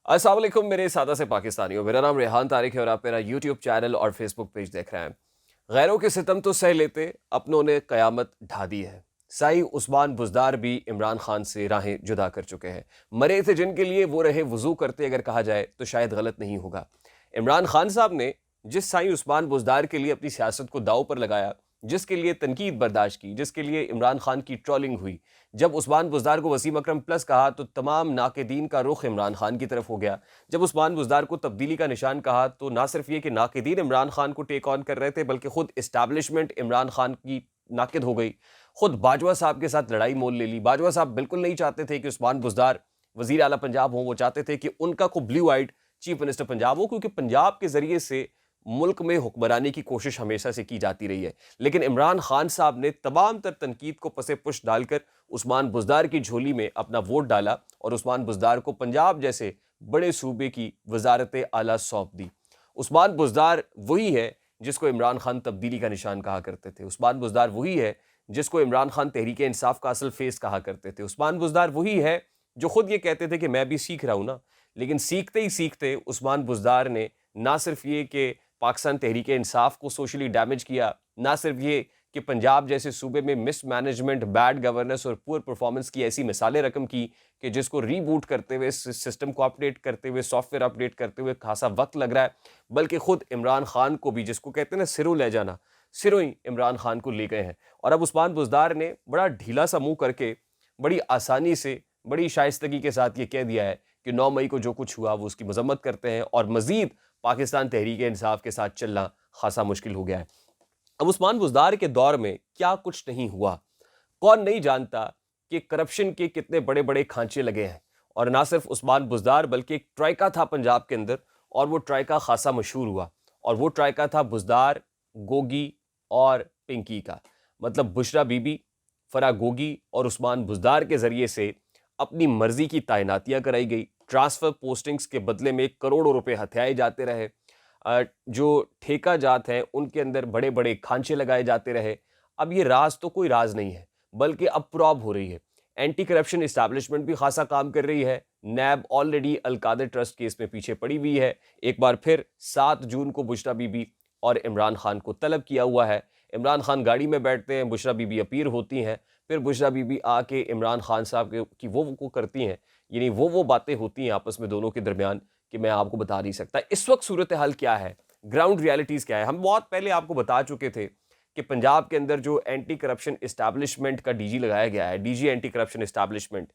अस्सलाम वालेकुम मेरे सादा से पाकिस्तानियों। मेरा नाम रेहान तारिक है और आप मेरा यूट्यूब चैनल और फेसबुक पेज देख रहे हैं। गैरों के सितम तो सह लेते, अपनों ने कयामत ढा दी है। साई उस्मान बुज़दार भी इमरान खान से राहें जुदा कर चुके हैं। मरे थे जिनके लिए वो रहे वजू करते, अगर कहा जाए तो शायद गलत नहीं होगा। इमरान खान साहब ने जिस साई उस्मान बुज़दार के लिए अपनी सियासत को दाव पर लगाया, जिसके लिए तनकीद बर्दाश्त की, जिसके लिए इमरान खान की ट्रोलिंग हुई, जब उस्मान बुज़दार को वसीम अकरम प्लस कहा तो तमाम नाक़िदीन का रुख इमरान खान की तरफ हो गया। जब उस्मान बुज़दार को तब्दीली का निशान कहा तो ना सिर्फ ये कि नाक़िदीन इमरान खान को टेक ऑन कर रहे थे, बल्कि खुद इस्टेब्लिशमेंट इमरान खान की नाक़िद हो गई। खुद बाजवा साहब के साथ लड़ाई मोल ले ली। बाजवा साहब बिल्कुल नहीं चाहते थे कि उस्मान बुज़दार वज़ीर आला पंजाब हों, वो चाहते थे कि उनका को blue eyed chief minister Punjab हो, क्योंकि पंजाब के ज़रिए से मुल्क में हुक्मरानी की कोशिश हमेशा से की जाती रही है। लेकिन इमरान खान साहब ने तमाम तर तनकीद को पसे पुश डालकर उस्मान बुज़दार की झोली में अपना वोट डाला और उस्मान बुज़दार को पंजाब जैसे बड़े सूबे की वजारत आला सौंप दी। उस्मान बुज़दार वही है जिसको इमरान खान तब्दीली का निशान कहा करते थे। उस्मान बुज़दार वही है जिसको इमरान खान तहरीक इंसाफ का असल फेस कहा करते थे। उस्मान बुज़दार वही है जो खुद ये कहते थे कि मैं भी सीख रहा हूँ ना। लेकिन सीखते ही सीखते उस्मान बुज़दार ने ना सिर्फ ये कि पाकिस्तान तहरीक इंसाफ को सोशली डैमेज किया, ना सिर्फ ये कि पंजाब जैसे सूबे में मिसमैनेजमेंट, बैड गवर्नेंस और पुअर परफॉर्मेंस की ऐसी मिसालें रकम की कि जिसको रीबूट करते हुए, सिस्टम को अपडेट करते हुए, सॉफ्टवेयर अपडेट करते हुए खासा वक्त लग रहा है, बल्कि खुद इमरान खान को भी, जिसको कहते हैं ना सिरों ले जाना, सिरों ही इमरान खान को ले गए हैं। और अब उस्मान बुज़दार ने बड़ा ढीला सा मुंह करके बड़ी आसानी से, बड़ी शाइस्तगी के साथ ये कह दिया है कि 9 मई को जो कुछ हुआ वो उसकी मजम्मत करते हैं और मजीद पाकिस्तान तहरीक इंसाफ के साथ चलना खासा मुश्किल हो गया है। अब उस्मान बुज़दार के दौर में क्या कुछ नहीं हुआ, कौन नहीं जानता कि करप्शन के कितने बड़े बड़े खांचे लगे हैं। और ना सिर्फ उस्मान बुज़दार बल्कि एक ट्राइका था पंजाब के अंदर, और वो ट्राइका खासा मशहूर हुआ। और वो ट्राइका था बुज़दार, गोगी और पिंकी का। मतलब बुशरा बीबी, फरा गोगी और उस्मान बुज़दार के ज़रिए से अपनी मर्जी की तैनातियां कराई गई। ट्रांसफ़र पोस्टिंग्स के बदले में करोड़ों रुपए हथियाए जाते रहे। जो ठेका जात हैं उनके अंदर बड़े बड़े खांचे लगाए जाते रहे। अब ये राज तो कोई राज नहीं है, बल्कि अब प्रॉब हो रही है। एंटी करप्शन इस्टेब्लिशमेंट भी खासा काम कर रही है। नैब ऑलरेडी अलकादर ट्रस्ट केस में पीछे पड़ी हुई है। एक बार फिर 7 जून को बुशरा बीबी और इमरान खान को तलब किया हुआ है। इमरान खान गाड़ी में बैठते हैं, बुशरा बीबी अपीयर होती हैं, फिर बुशरा बीबी आके इमरान खान साहब की वो करती हैं, यानी वो बातें होती हैं आपस में दोनों के दरमियान कि मैं आपको बता नहीं सकता। इस वक्त सूरत हाल क्या है, ग्राउंड रियलिटीज़ क्या है। हम बहुत पहले आपको बता चुके थे कि पंजाब के अंदर जो एंटी करप्शन इस्टेब्लिशमेंट का डीजी लगाया गया है, डीजी एंटी करप्शन इस्टेब्लिशमेंट,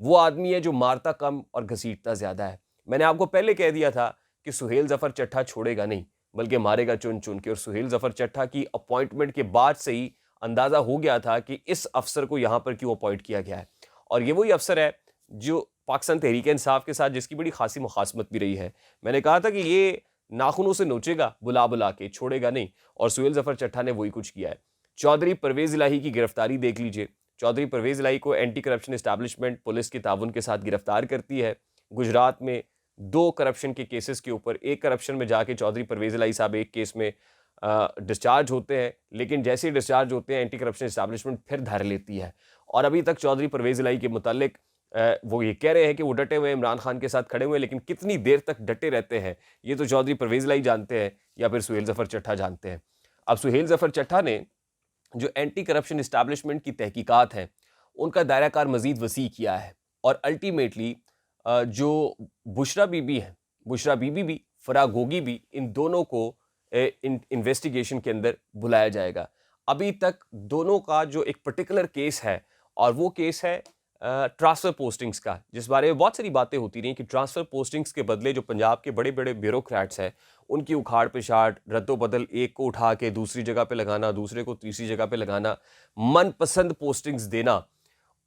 वो आदमी है जो मारता कम और घसीटता ज़्यादा है। मैंने आपको पहले कह दिया था कि सुहेल ज़फ़र चट्ठा छोड़ेगा नहीं, बल्कि मारेगा चुन चुन के। और सुहेल ज़फ़र चट्ठा की अपॉइंटमेंट के बाद से ही अंदाज़ा हो गया था कि इस अफसर को यहाँ पर क्यों अपॉइंट किया गया है। और ये वही अफसर है जो पाकिस्तान तहरीक इंसाफ के साथ जिसकी बड़ी खासी मुखासमत भी रही है। मैंने कहा था कि ये नाखूनों से नोचेगा बुला बुला के, छोड़ेगा नहीं। और सुहेल ज़फ़र चट्ठा ने वही कुछ किया है। चौधरी परवेज़ इलाही की गिरफ्तारी देख लीजिए। चौधरी परवेज़ इलाही को एंटी करप्शन इस्टेब्लिशमेंट पुलिस के ताउन के साथ गिरफ्तार करती है। गुजरात में 2 करप्शन के केसेस के ऊपर, एक करप्शन में जाके चौधरी परवेज़ इलाही साहब एक केस में डिस्चार्ज होते हैं, लेकिन जैसे ही डिस्चार्ज होते हैं एंटी करप्शन इस्टेब्लिशमेंट फिर धर लेती है। और अभी तक चौधरी परवेज़ इलाही के मुतालिक वो ये कह रहे हैं कि वो डटे हुए हैं, इमरान खान के साथ खड़े हुए हैं, लेकिन कितनी देर तक डटे रहते हैं ये तो चौधरी परवेज़ इलाही जानते हैं या फिर सुहेल ज़फ़र चट्ठा जानते हैं। अब सुहेल ज़फ़र चट्ठा ने जो एंटी करप्शन इस्टेब्लिशमेंट की तहकीकात हैं, उनका दायरा कार मज़ीद वसी किया है। और अल्टीमेटली जो बुशरा बीबी हैं, बुशरा बीबी भी, फराह गोगी भी, इन दोनों को इन्वेस्टिगेशन के अंदर बुलाया जाएगा। अभी तक दोनों का जो एक पर्टिकुलर केस है, और वो केस है ट्रांसफ़र पोस्टिंग्स का, जिस बारे में बहुत सारी बातें होती रही कि ट्रांसफ़र पोस्टिंग्स के बदले जो पंजाब के बड़े बड़े ब्यूरोक्रेट्स हैं उनकी उखाड़ पिछाड़, रद्दोबदल, एक को उठा के दूसरी जगह पे लगाना, दूसरे को तीसरी जगह पे लगाना, मनपसंद पोस्टिंग्स देना,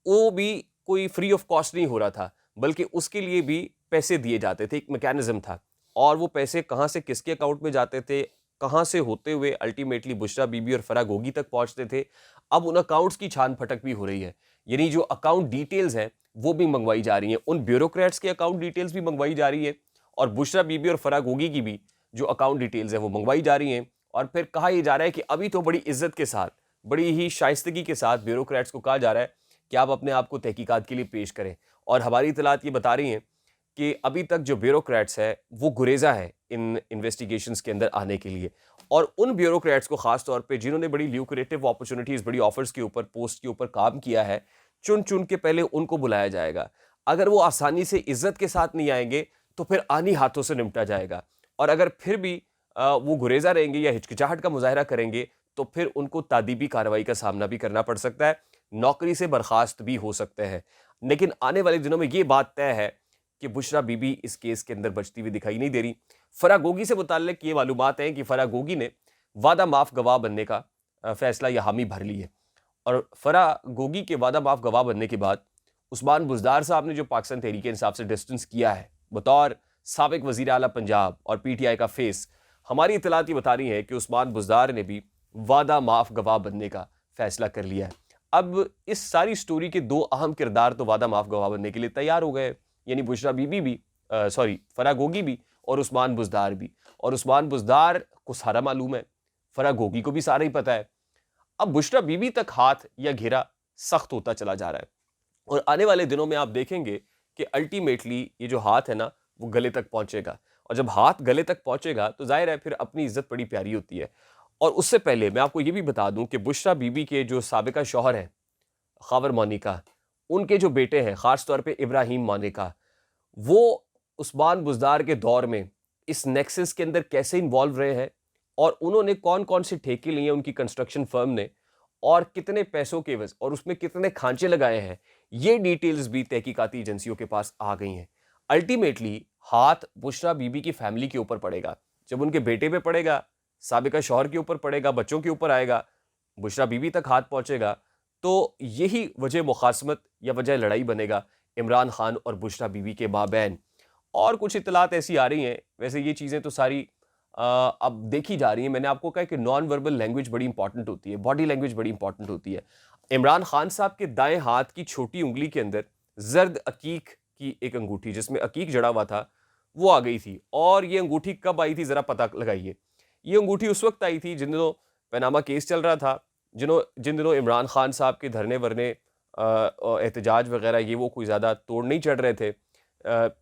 वो भी कोई फ्री ऑफ कॉस्ट नहीं हो रहा था, बल्कि उसके लिए भी पैसे दिए जाते थे, एक मैकेनिज्म था। और वो पैसे कहाँ से किसके अकाउंट में जाते थे, कहाँ से होते हुए अल्टीमेटली बुशरा बीबी और फराह गोगी तक पहुंचते थे, अब उन अकाउंट्स की छान फटक भी हो रही है। यानी जो अकाउंट डिटेल्स हैं वो भी मंगवाई जा रही हैं, उन ब्यूरोक्रेट्स के अकाउंट डिटेल्स भी मंगवाई जा रही है, और बुशरा बीबी और फराह गोगी की भी जो अकाउंट डिटेल्स हैं वो मंगवाई जा रही हैं। और फिर कहा यह जा रहा है कि अभी तो बड़ी इज्जत के साथ, बड़ी ही शाइस्तगी के साथ ब्यूरोक्रेट्स को कहा जा रहा है कि आप अपने आप को तहकीकात के लिए पेश करें। और हमारी इतलात ये बता रही हैं कि अभी तक जो ब्यूरोक्रेट्स है वो गुरेजा है इन इन्वेस्टिगेशंस के अंदर आने के लिए, और उन ब्यूरोक्रेट्स को खास तौर पे जिन्होंने बड़ी ल्यूक्रेटिव अपॉर्चुनिटीज, बड़ी ऑफर्स के ऊपर, पोस्ट के ऊपर काम किया है, चुन चुन के पहले उनको बुलाया जाएगा। अगर वो आसानी से इज्जत के साथ नहीं आएंगे तो फिर आनी हाथों से निपटा जाएगा, और अगर फिर भी वो गुरेजा रहेंगे या हिचकिचाहट का मुजाहरा करेंगे तो फिर उनको तादीबी कार्रवाई का सामना भी करना पड़ सकता है, नौकरी से बर्खास्त भी हो सकते हैं। लेकिन आने वाले दिनों में ये बात तय है कि बुशरा बीबी इस केस के अंदर बचती हुई दिखाई नहीं दे रही। फराह गोगी से मुताल्लिक ये मालूमात हैं कि फराह गोगी ने वादा माफ गवाह बनने का फैसला या हामी भर ली है, और फराह गोगी के वादा माफ गवाह बनने के बाद उस्मान बुज़दार साहब ने जो पाकिस्तान तहरीक इंसाफ से डिस्टेंस किया है बतौर साबिक वज़ीर आला पंजाब और पीटीआई का फेस, हमारी इत्तलात ये बता रही है कि उस्मान बुज़दार ने भी वादा माफ गवाह बनने का फैसला कर लिया है। अब इस सारी स्टोरी के दो अहम किरदार तो वादा माफ गवाह बनने के लिए तैयार हो गए, यानी बुशरा बीबी भी, फराह गोगी भी, और उस्मान बुज़दार भी। और उस्मान बुज़दार को सारा मालूम है, फराह गोगी को भी सारा ही पता है। अब बुशरा बीबी तक हाथ या घेरा सख्त होता चला जा रहा है, और आने वाले दिनों में आप देखेंगे कि अल्टीमेटली ये जो हाथ है ना वो गले तक पहुंचेगा, और जब हाथ गले तक पहुंचेगा तो जाहिर है फिर अपनी इज्जत बड़ी प्यारी होती है। और उससे पहले मैं आपको ये भी बता दूं कि बुशरा बीबी के जो साबिका शौहर हैं खावर मोनिका, उनके जो बेटे हैं खास तौर पे इब्राहिम मोनिका, वो उस्मान बुज़दार के दौर में इस नेक्सस के अंदर कैसे इन्वॉल्व रहे हैं, और उन्होंने कौन कौन से ठेके लिए उनकी कंस्ट्रक्शन फर्म ने, और कितने पैसों के एवज और उसमें कितने खांचे लगाए हैं, ये डिटेल्स भी तहकीकाती एजेंसियों के पास आ गई हैं। अल्टीमेटली हाथ बुशरा बीबी की फैमिली के ऊपर पड़ेगा, जब उनके बेटे पे पड़ेगा, साबिका शौहर के ऊपर पड़ेगा, बच्चों के ऊपर आएगा, बुशरा बीबी तक हाथ पहुंचेगा, तो यही वजह मुखासमत या वजह लड़ाई बनेगा इमरान खान और बुशरा बीबी के माबैन। और कुछ इतलात ऐसी आ रही हैं, वैसे ये चीज़ें तो सारी अब देखी जा रही हैं। मैंने आपको कहा कि नॉन वर्बल लैंग्वेज बड़ी इंपॉर्टेंट होती है, बॉडी लैंग्वेज बड़ी इंपॉर्टेंट होती है। इमरान खान साहब के दाएं हाथ की छोटी उंगली के अंदर जर्द अकीक की एक अंगूठी जिसमें अकीक जड़ा हुआ था वो आ गई थी, और ये अंगूठी कब आई थी ज़रा पता लगाइए। ये अंगूठी उस वक्त आई थी जिन दिनों पनामा केस चल रहा था, जिन दिनों इमरान खान साहब के धरने वरने एहतजाज वगैरह ये वो कोई ज़्यादा तोड़ नहीं चढ़ रहे थे,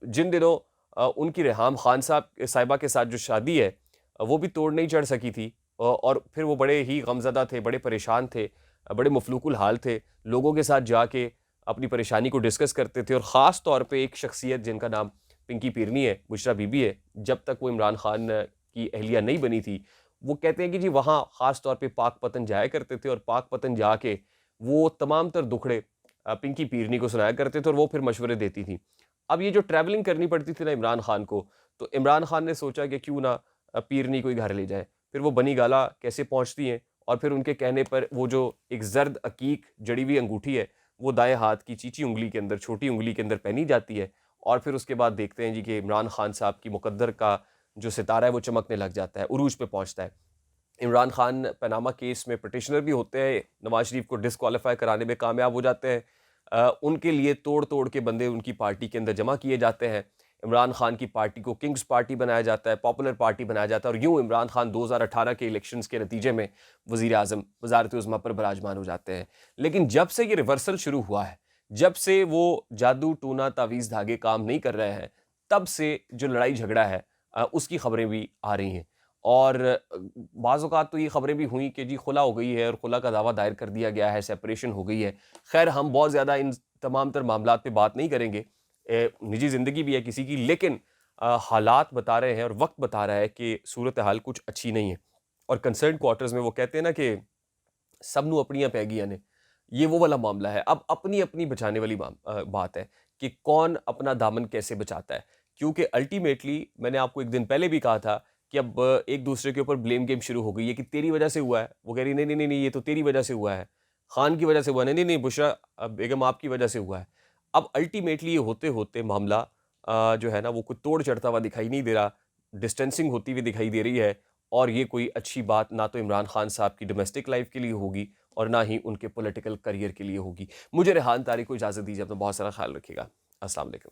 जिन दिनों उनकी रेहाम खान साहिबा के साथ जो शादी है वो भी तोड़ नहीं चढ़ सकी थी, और फिर वो बड़े ही गमज़दा थे, बड़े परेशान थे, बड़े मफलूकुल हाल थे, लोगों के साथ जाके अपनी परेशानी को डिस्कस करते थे। और ख़ास तौर पे एक शख्सियत जिनका नाम पिंकी पीरनी है, बुशरा बीबी है, जब तक वो इमरान खान की अहलिया नहीं बनी थी, वो कहते हैं कि जी वहाँ ख़ास तौर पे पाक पतन जाया करते थे, और पाक पतन जाके वो तमाम तर दुखड़े पिंकी पीरनी को सुनाया करते थे, और वो फिर मशवरे देती थी। अब ये जो ट्रैवलिंग करनी पड़ती थी ना इमरान खान को, तो इमरान खान ने सोचा कि क्यों ना पीरनी कोई घर ले जाए। फिर वो बनी गाला कैसे पहुंचती हैं, और फिर उनके कहने पर वो जो एक जर्द अकीक जड़ी हुई अंगूठी है वो दाएं हाथ की चीची उंगली के अंदर, छोटी उंगली के अंदर पहनी जाती है, और फिर उसके बाद देखते हैं जी कि इमरान खान साहब की मुकद्दर का जो सितारा है वो चमकने लग जाता है, उरूज पे पहुंचता है। इमरान खान पनामा केस में पिटिशनर भी होते हैं, नवाज शरीफ को डिस्क्वालीफाई कराने में कामयाब हो जाते हैं। उनके लिए तोड़ तोड़ के बंदे उनकी पार्टी के अंदर जमा किए जाते हैं। इमरान खान की पार्टी को किंग्स पार्टी बनाया जाता है, पॉपुलर पार्टी बनाया जाता है, और यूं इमरान खान 2018 के इलेक्शंस के नतीजे में वज़ीर आज़म वज़ारत उज़्मा पर बराजमान हो जाते हैं। लेकिन जब से ये रिवर्सल शुरू हुआ है, जब से वो जादू टूना तावीज़ धागे काम नहीं कर रहे हैं, तब से जो लड़ाई झगड़ा है उसकी खबरें भी आ रही हैं। और बाज़ औक़ात तो ये खबरें भी हुई कि जी खुला हो गई है और खुला का दावा दायर कर दिया गया है, सेपरेशन हो गई है। खैर हम बहुत ज़्यादा इन तमाम तर मामलात पे बात नहीं करेंगे, निजी ज़िंदगी भी है किसी की, लेकिन हालात बता रहे हैं और वक्त बता रहा है कि सूरत हाल कुछ अच्छी नहीं है। और कंसर्न क्वार्टर्स में वो कहते हैं ना कि सबनू अपनियां पैगियां ने, ये वो वाला मामला है। अब अपनी अपनी बचाने वाली बात है कि कौन अपना दामन कैसे बचाता है, क्योंकि अल्टीमेटली मैंने आपको एक दिन पहले भी कहा था कि अब एक दूसरे के ऊपर ब्लेम गेम शुरू हो गई है कि तेरी वजह से हुआ है। वो कह रही नहीं नहीं नहीं नहीं, ये तो तेरी वजह से हुआ है, खान की वजह से हुआ, नहीं नहीं नहीं बुशरा बेगम आपकी वजह से हुआ है। अब अल्टीमेटली ये होते होते मामला जो है ना वो कोई तोड़ चढ़ता हुआ दिखाई नहीं दे रहा, डिस्टेंसिंग होती हुई दिखाई दे रही है, और ये कोई अच्छी बात ना तो इमरान खान साहब की डोमेस्टिक लाइफ के लिए होगी और ना ही उनके पॉलिटिकल करियर के लिए होगी। मुझे रेहान तारिक को इजाज़त दीजिए, अपना बहुत सारा ख्याल रखिएगा। अस्सलाम वालेकुम।